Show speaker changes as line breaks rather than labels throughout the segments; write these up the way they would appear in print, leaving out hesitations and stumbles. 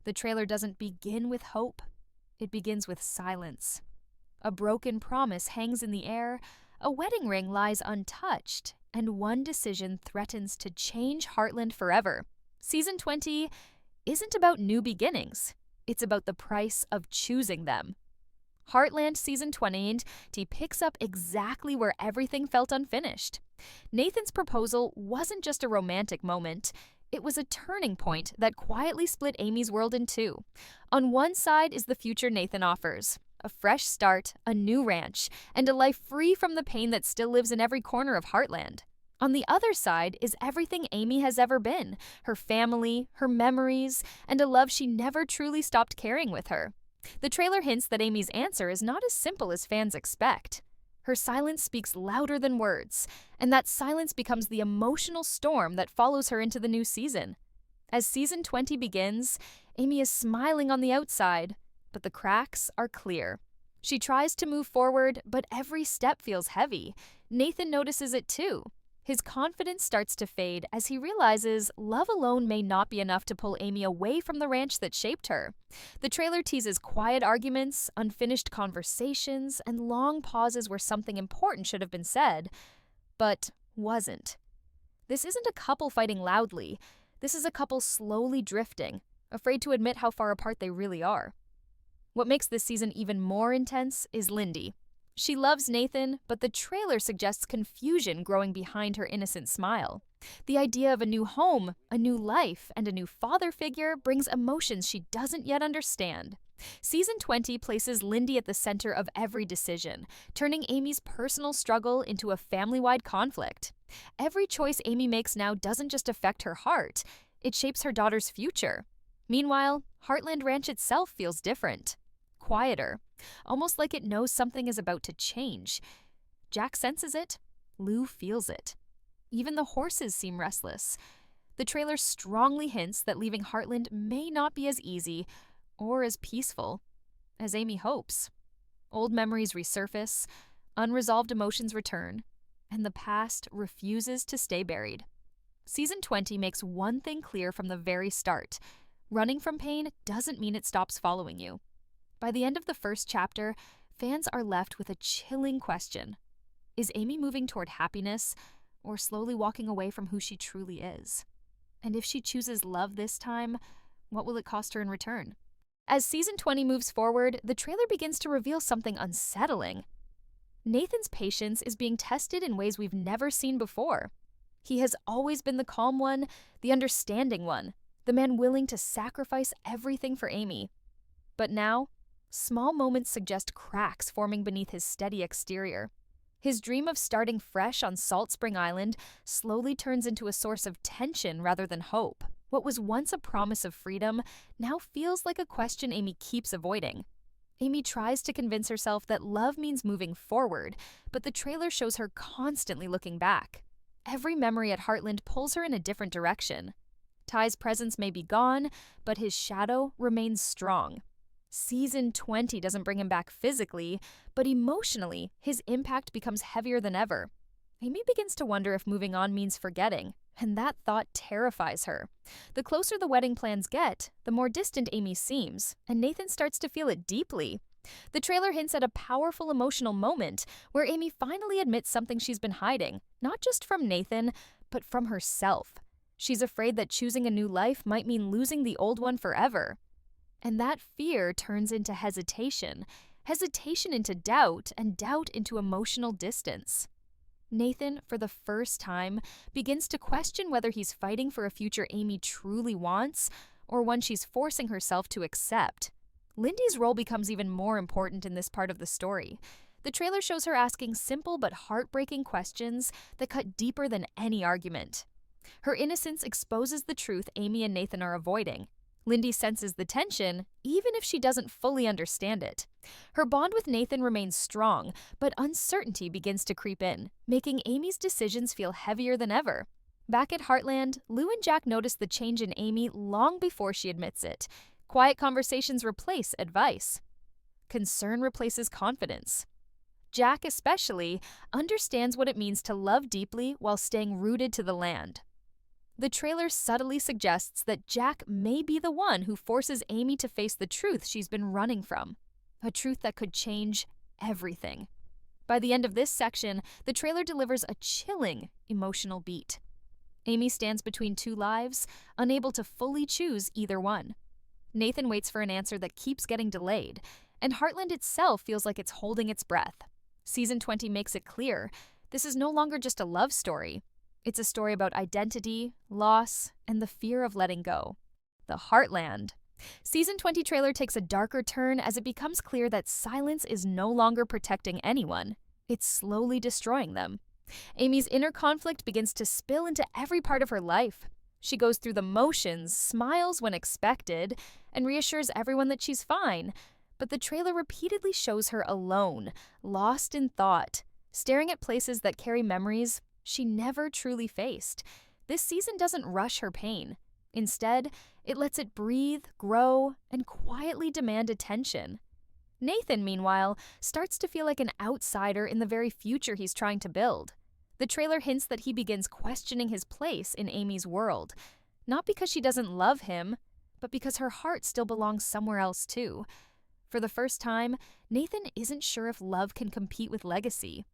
The trailer doesn't begin with hope, it begins with silence. A broken promise hangs in the air, a wedding ring lies untouched, and one decision threatens to change Heartland forever. Season 20 isn't about new beginnings, it's about the price of choosing them. Heartland Season 20 picks up exactly where everything felt unfinished. Nathan's proposal wasn't just a romantic moment, it was a turning point that quietly split Amy's world in two. On one side is the future Nathan offers: a fresh start, a new ranch, and a life free from the pain that still lives in every corner of Heartland. On the other side is everything Amy has ever been: her family, her memories, and a love she never truly stopped carrying with her. The trailer hints that Amy's answer is not as simple as fans expect. Her silence speaks louder than words, and that silence becomes the emotional storm that follows her into the new season. As Season 20 begins, Amy is smiling on the outside, but the cracks are clear. She tries to move forward, but every step feels heavy. Nathan notices it too. His confidence starts to fade as he realizes love alone may not be enough to pull Amy away from the ranch that shaped her. The trailer teases quiet arguments, unfinished conversations, and long pauses where something important should have been said, but wasn't. This isn't a couple fighting loudly. This is a couple slowly drifting, afraid to admit how far apart they really are. What makes this season even more intense is Lindy. She loves Nathan, but the trailer suggests confusion growing behind her innocent smile. The idea of a new home, a new life, and a new father figure brings emotions she doesn't yet understand. Season 20 places Lindy at the center of every decision, turning Amy's personal struggle into a family-wide conflict. Every choice Amy makes now doesn't just affect her heart, it shapes her daughter's future. Meanwhile, Heartland Ranch itself feels different. Quieter, almost like it knows something is about to change. Jack senses it, Lou feels it. Even the horses seem restless. The trailer strongly hints that leaving Heartland may not be as easy or as peaceful as Amy hopes. Old memories resurface, unresolved emotions return, and the past refuses to stay buried. Season 20 makes one thing clear from the very start: running from pain doesn't mean it stops following you. By the end of the first chapter, fans are left with a chilling question. Is Amy moving toward happiness, or slowly walking away from who she truly is? And if she chooses love this time, what will it cost her in return? As Season 20 moves forward, the trailer begins to reveal something unsettling. Nathan's patience is being tested in ways we've never seen before. He has always been the calm one, the understanding one, the man willing to sacrifice everything for Amy. But now, small moments suggest cracks forming beneath his steady exterior. His dream of starting fresh on Salt Spring Island slowly turns into a source of tension rather than hope. What was once a promise of freedom now feels like a question Amy keeps avoiding. Amy tries to convince herself that love means moving forward, but the trailer shows her constantly looking back. Every memory at Heartland pulls her in a different direction. Ty's presence may be gone, but his shadow remains strong. Season 20 doesn't bring him back physically, but emotionally, his impact becomes heavier than ever. Amy begins to wonder if moving on means forgetting, and that thought terrifies her. The closer the wedding plans get, the more distant Amy seems, and Nathan starts to feel it deeply. The trailer hints at a powerful emotional moment where Amy finally admits something she's been hiding, not just from Nathan, but from herself. She's afraid that choosing a new life might mean losing the old one forever. And that fear turns into hesitation into doubt, and doubt into emotional distance. Nathan, for the first time, begins to question whether he's fighting for a future Amy truly wants, or one she's forcing herself to accept. Lindy's role becomes even more important in this part of the story. The trailer shows her asking simple but heartbreaking questions that cut deeper than any argument. Her innocence exposes the truth Amy and Nathan are avoiding. Lindy senses the tension, even if she doesn't fully understand it. Her bond with Nathan remains strong, but uncertainty begins to creep in, making Amy's decisions feel heavier than ever. Back at Heartland, Lou and Jack notice the change in Amy long before she admits it. Quiet conversations replace advice. Concern replaces confidence. Jack, especially, understands what it means to love deeply while staying rooted to the land. The trailer subtly suggests that Jack may be the one who forces Amy to face the truth she's been running from, a truth that could change everything. By the end of this section, the trailer delivers a chilling emotional beat. Amy stands between two lives, unable to fully choose either one. Nathan waits for an answer that keeps getting delayed, and Heartland itself feels like it's holding its breath. Season 20 makes it clear this is no longer just a love story. It's a story about identity, loss, and the fear of letting go. The Heartland. Season 20 trailer takes a darker turn as it becomes clear that silence is no longer protecting anyone. It's slowly destroying them. Amy's inner conflict begins to spill into every part of her life. She goes through the motions, smiles when expected, and reassures everyone that she's fine. But the trailer repeatedly shows her alone, lost in thought, staring at places that carry memories she never truly faced. This season doesn't rush her pain. Instead, it lets it breathe, grow, and quietly demand attention. Nathan, meanwhile, starts to feel like an outsider in the very future he's trying to build. The trailer hints that he begins questioning his place in Amy's world, not because she doesn't love him, but because her heart still belongs somewhere else too. For the first time, Nathan isn't sure if love can compete with legacy.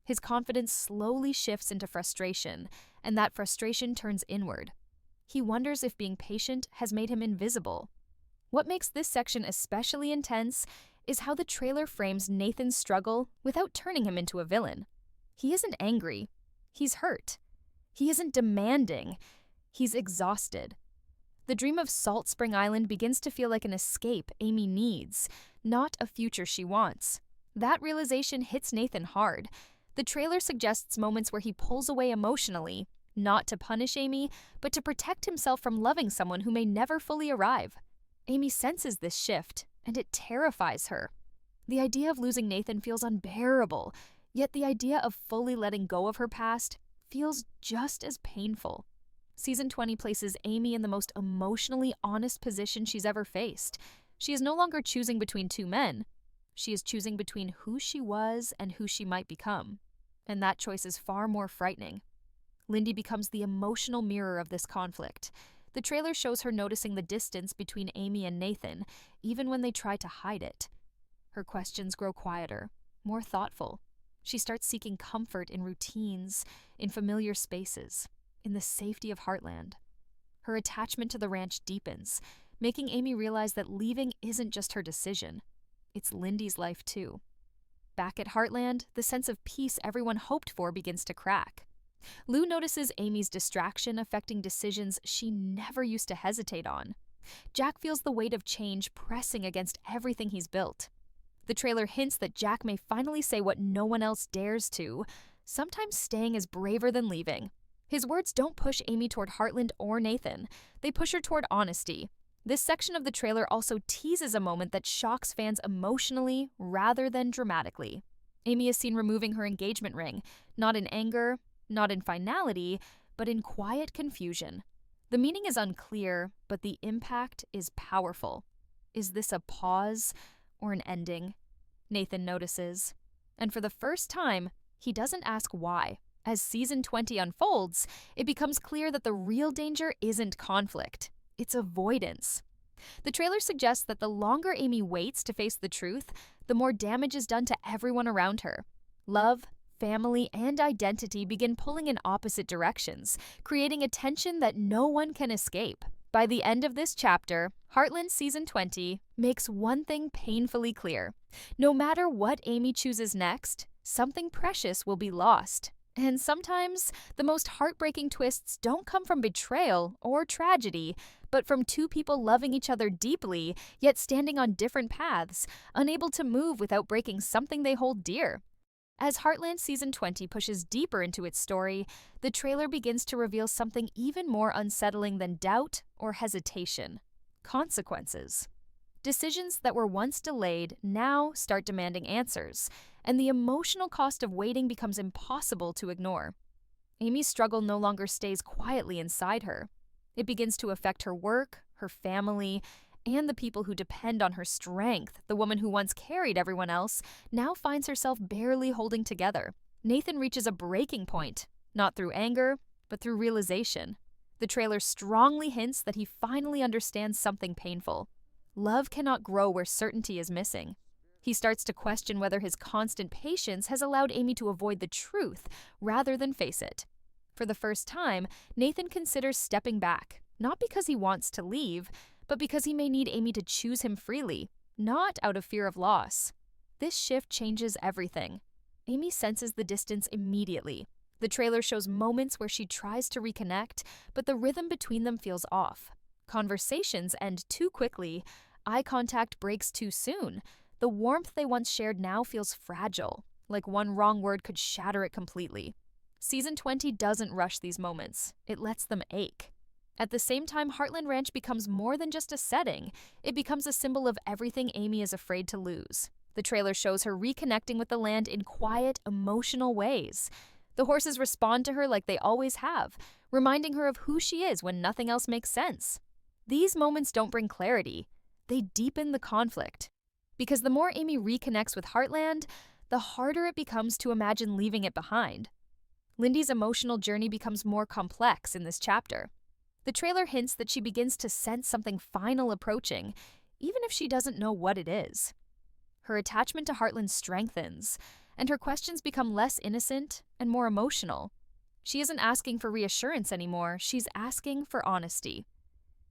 His confidence slowly shifts into frustration, and that frustration turns inward. He wonders if being patient has made him invisible. What makes this section especially intense is how the trailer frames Nathan's struggle without turning him into a villain. He isn't angry. He's hurt. He isn't demanding. He's exhausted. The dream of Salt Spring Island begins to feel like an escape Amy needs, not a future she wants. That realization hits Nathan hard. The trailer suggests moments where he pulls away emotionally, not to punish Amy, but to protect himself from loving someone who may never fully arrive. Amy senses this shift, and it terrifies her. The idea of losing Nathan feels unbearable, yet the idea of fully letting go of her past feels just as painful. Season 20 places Amy in the most emotionally honest position she's ever faced. She is no longer choosing between two men. She is choosing between who she was and who she might become. And that choice is far more frightening. Lindy becomes the emotional mirror of this conflict. The trailer shows her noticing the distance between Amy and Nathan, even when they try to hide it. Her questions grow quieter, more thoughtful. She starts seeking comfort in routines, in familiar spaces, in the safety of Heartland. Her attachment to the ranch deepens, making Amy realize that leaving isn't just her decision. It's Lindy's life too. Back at Heartland, the sense of peace everyone hoped for begins to crack. Lou notices Amy's distraction affecting decisions she never used to hesitate on. Jack feels the weight of change pressing against everything he's built. The trailer hints that Jack may finally say what no one else dares to. Sometimes staying is braver than leaving. His words don't push Amy toward Heartland or Nathan. They push her toward honesty. This section of the trailer also teases a moment that shocks fans emotionally rather than dramatically. Amy is seen removing her engagement ring, not in anger, not in finality, but in quiet confusion. The meaning is unclear, but the impact is powerful. Is this a pause or an ending? Nathan notices. And for the first time, he doesn't ask why. As season 20 unfolds, it becomes clear that the real danger isn't conflict. It's avoidance. The trailer suggests that the longer Amy waits to face the truth, the more damage is done to everyone around her. Love, family, and identity begin pulling in opposite directions, creating a tension that no one can escape. By the end of this chapter, Heartland Season 20 makes one thing painfully clear. No matter what Amy chooses next, something precious will be lost. And sometimes, the most heartbreaking twists don't come from betrayal or tragedy, but from two people loving each other deeply, yet standing on different paths, unable to move without breaking something they hold dear. As Heartland Season 20 pushes deeper into its story, the trailer begins to reveal something even more unsettling than doubt or hesitation: consequences. Decisions that were once delayed now start demanding answers, and the emotional cost of waiting becomes impossible to ignore. Amy's struggle no longer stays quietly inside her. It begins to affect her work, her family, and the people who depend on her strength. The woman who once carried everyone else now finds herself barely holding together. Nathan reaches a breaking point, not through anger, but through realization. The trailer strongly hints that he finally understands something painful. Love cannot grow where certainty is missing. He starts to question whether his constant patience has allowed Amy to avoid the truth rather than face it. For the first time, Nathan considers stepping back, not because he wants to leave, but because he may need Amy to choose him freely, not out of fear of loss. This shift changes everything. Amy senses the distance immediately. The trailer shows moments where she tries to reconnect, but the rhythm between them feels off. Conversations end too quickly. Eye contact breaks too soon. The warmth they once shared now feels fragile, like one wrong word could shatter it completely. Season 20 doesn't rush these moments. It lets them ache. At the same time, Heartland Ranch becomes more than just a setting. It becomes a symbol of everything Amy is afraid to lose. The trailer shows her reconnecting with the land in quiet, emotional ways. The horses respond to her like they always have, reminding her of who she is when nothing else makes sense. These moments don't bring clarity. They deepen the conflict. Because the more Amy reconnects with Heartland, the harder it becomes to imagine leaving it behind. Lindy's emotional journey becomes more complex in this chapter. The trailer hints that she begins to sense something final approaching, even if she doesn't know what it is. Her attachment to Heartland strengthens, and her questions become less innocent and more emotional. She isn't asking for reassurance anymore, she's asking for honesty.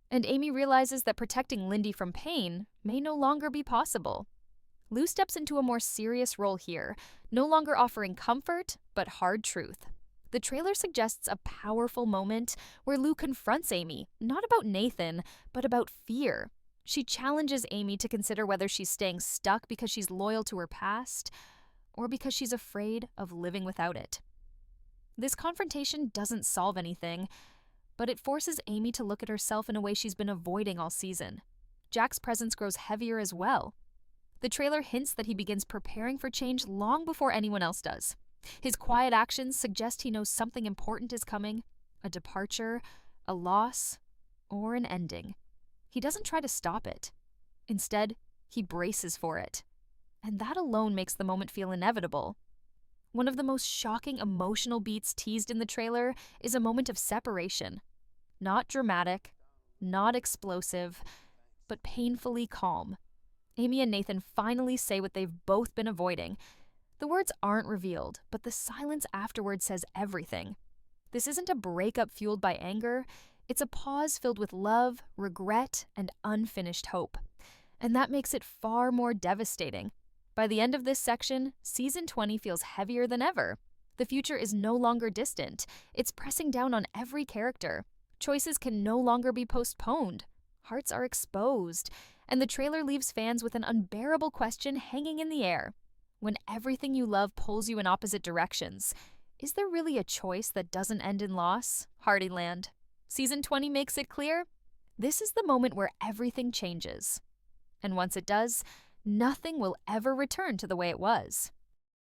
And Amy realizes that protecting Lindy from pain may no longer be possible. Lou steps into a more serious role here, no longer offering comfort, but hard truth. The trailer suggests a powerful moment where Lou confronts Amy, not about Nathan, but about fear. She challenges Amy to consider whether she's staying stuck because she's loyal to her past, or because she's afraid of living without it. This confrontation doesn't solve anything, but it forces Amy to look at herself in a way she's been avoiding all season. Jack's presence grows heavier as well. The trailer hints that he begins preparing for change long before anyone else does. His quiet actions suggest he knows something important is coming, a departure, a loss, or an ending. He doesn't try to stop it. Instead, he braces for it. And that alone makes the moment feel inevitable. One of the most shocking emotional beats teased in the trailer is a moment of separation. Not dramatic, not explosive, but painfully calm. Amy and Nathan finally say what they've both been avoiding. The words aren't revealed, but the silence afterward says everything. This isn't a breakup fueled by anger. It's a pause filled with love, regret, and unfinished hope. And that makes it far more devastating. By the end of this section, Season 20 feels heavier than ever. The future is no longer distant. It's pressing down on every character. Choices can no longer be postponed. Hearts are exposed. And the trailer leaves fans with an unbearable question hanging in the air. When everything you love pulls you in opposite directions, is there really a choice that doesn't end in loss? Heartland. Season 20 makes it clear. This is the moment where everything changes. And once it does, nothing will ever return to the way it was.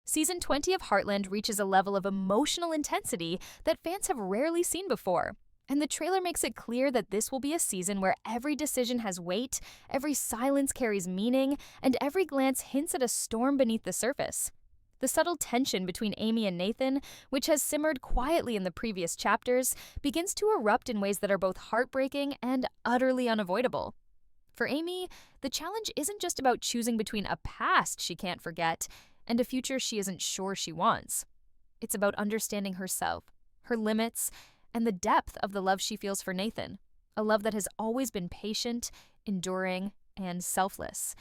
Season 20 of Heartland reaches a level of emotional intensity that fans have rarely seen before. And the trailer makes it clear that this will be a season where every decision has weight, every silence carries meaning, and every glance hints at a storm beneath the surface. The subtle tension between Amy and Nathan, which has simmered quietly in the previous chapters, begins to erupt in ways that are both heartbreaking and utterly unavoidable. For Amy, the challenge isn't just about choosing between a past she can't forget and a future she isn't sure she wants. It's about understanding herself, her limits, and the depth of the love she feels for Nathan, a love that has always been patient, enduring, and selfless,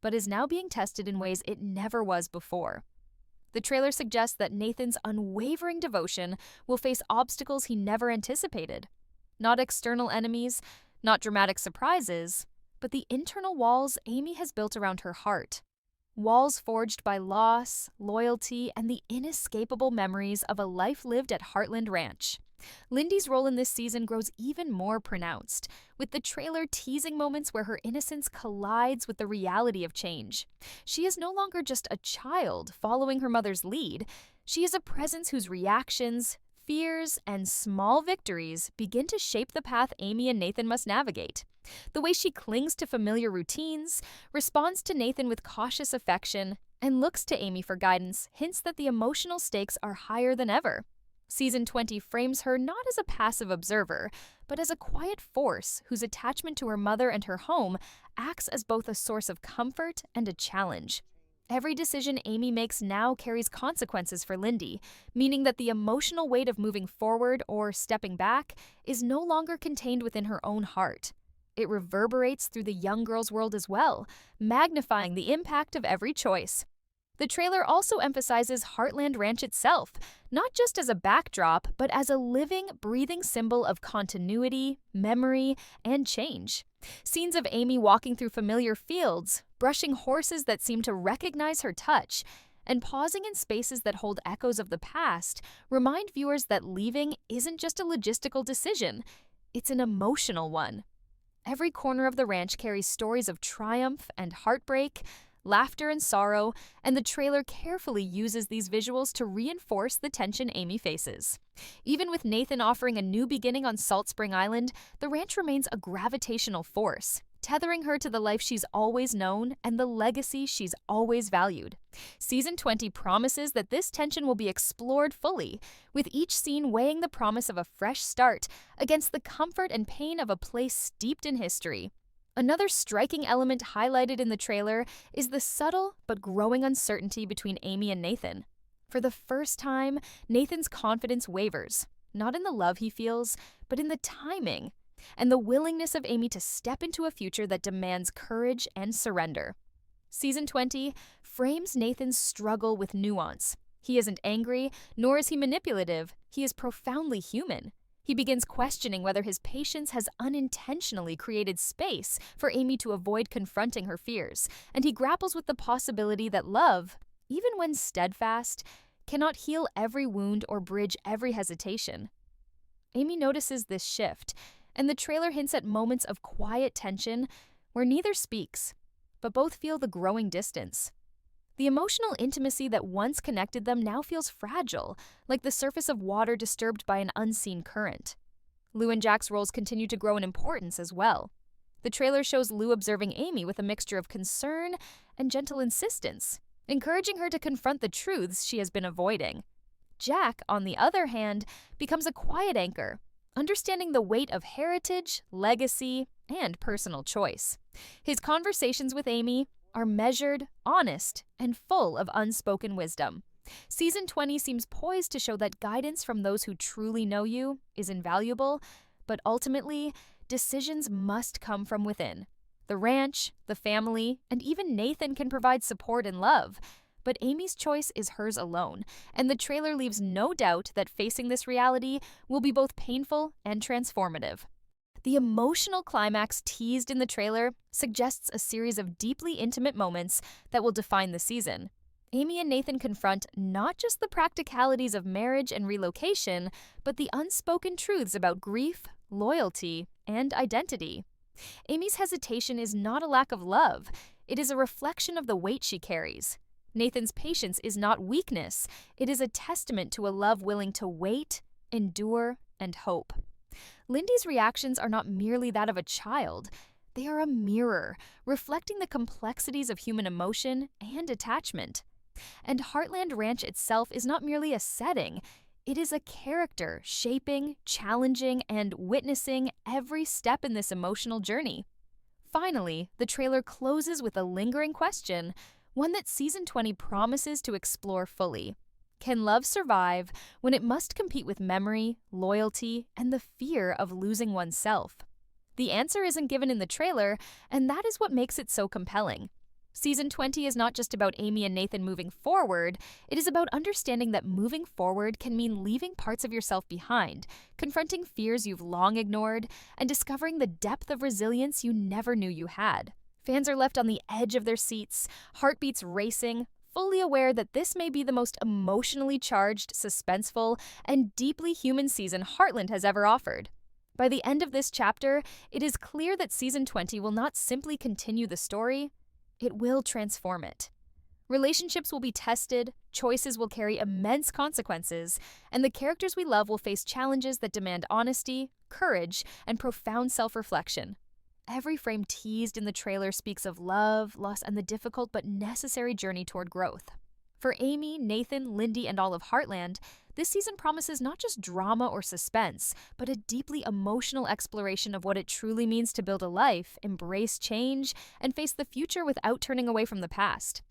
but is now being tested in ways it never was before. The trailer suggests that Nathan's unwavering devotion will face obstacles he never anticipated. Not external enemies, not dramatic surprises, but the internal walls Amy has built around her heart. Walls forged by loss, loyalty, and the inescapable memories of a life lived at Heartland Ranch. Lindy's role in this season grows even more pronounced, with the trailer teasing moments where her innocence collides with the reality of change. She is no longer just a child following her mother's lead. She is a presence whose reactions, fears, and small victories begin to shape the path Amy and Nathan must navigate. The way she clings to familiar routines, responds to Nathan with cautious affection, and looks to Amy for guidance hints that the emotional stakes are higher than ever. Season 20 frames her not as a passive observer, but as a quiet force whose attachment to her mother and her home acts as both a source of comfort and a challenge. Every decision Amy makes now carries consequences for Lindy, meaning that the emotional weight of moving forward or stepping back is no longer contained within her own heart. It reverberates through the young girl's world as well, magnifying the impact of every choice. The trailer also emphasizes Heartland Ranch itself, not just as a backdrop, but as a living, breathing symbol of continuity, memory, and change. Scenes of Amy walking through familiar fields, brushing horses that seem to recognize her touch, and pausing in spaces that hold echoes of the past remind viewers that leaving isn't just a logistical decision, it's an emotional one. Every corner of the ranch carries stories of triumph and heartbreak, laughter and sorrow, and the trailer carefully uses these visuals to reinforce the tension Amy faces. Even with Nathan offering a new beginning on Salt Spring Island, the ranch remains a gravitational force, tethering her to the life she's always known and the legacy she's always valued. Season 20 promises that this tension will be explored fully, with each scene weighing the promise of a fresh start against the comfort and pain of a place steeped in history. Another striking element highlighted in the trailer is the subtle but growing uncertainty between Amy and Nathan. For the first time, Nathan's confidence wavers, not in the love he feels, but in the timing and the willingness of Amy to step into a future that demands courage and surrender. Season 20 frames Nathan's struggle with nuance. He isn't angry, nor is he manipulative. He is profoundly human. He begins questioning whether his patience has unintentionally created space for Amy to avoid confronting her fears, and he grapples with the possibility that love, even when steadfast, cannot heal every wound or bridge every hesitation. Amy notices this shift, and the trailer hints at moments of quiet tension where neither speaks, but both feel the growing distance. The emotional intimacy that once connected them now feels fragile, like the surface of water disturbed by an unseen current. Lou and Jack's roles continue to grow in importance as well. The trailer shows Lou observing Amy with a mixture of concern and gentle insistence, encouraging her to confront the truths she has been avoiding. Jack, on the other hand, becomes a quiet anchor, understanding the weight of heritage, legacy, and personal choice. His conversations with Amy are measured, honest, and full of unspoken wisdom. Season 20 seems poised to show that guidance from those who truly know you is invaluable, but ultimately, decisions must come from within. The ranch, the family, and even Nathan can provide support and love, but Amy's choice is hers alone, and the trailer leaves no doubt that facing this reality will be both painful and transformative. The emotional climax teased in the trailer suggests a series of deeply intimate moments that will define the season. Amy and Nathan confront not just the practicalities of marriage and relocation, but the unspoken truths about grief, loyalty, and identity. Amy's hesitation is not a lack of love, it is a reflection of the weight she carries. Nathan's patience is not weakness, it is a testament to a love willing to wait, endure, and hope. Lindy's reactions are not merely that of a child. They are a mirror, reflecting the complexities of human emotion and attachment. And Heartland Ranch itself is not merely a setting. It is a character shaping, challenging, and witnessing every step in this emotional journey. Finally, the trailer closes with a lingering question, one that Season 20 promises to explore fully. Can love survive when it must compete with memory, loyalty, and the fear of losing oneself? The answer isn't given in the trailer, and that is what makes it so compelling. Season 20 is not just about Amy and Nathan moving forward, it is about understanding that moving forward can mean leaving parts of yourself behind, confronting fears you've long ignored, and discovering the depth of resilience you never knew you had. Fans are left on the edge of their seats, heartbeats racing, fully aware that this may be the most emotionally charged, suspenseful, and deeply human season Heartland has ever offered. By the end of this chapter, it is clear that Season 20 will not simply continue the story, it will transform it. Relationships will be tested, choices will carry immense consequences, and the characters we love will face challenges that demand honesty, courage, and profound self-reflection. Every frame teased in the trailer speaks of love, loss, and the difficult but necessary journey toward growth. For Amy, Nathan, Lindy, and all of Heartland, this season promises not just drama or suspense, but a deeply emotional exploration of what it truly means to build a life, embrace change, and face the future without turning away from the past.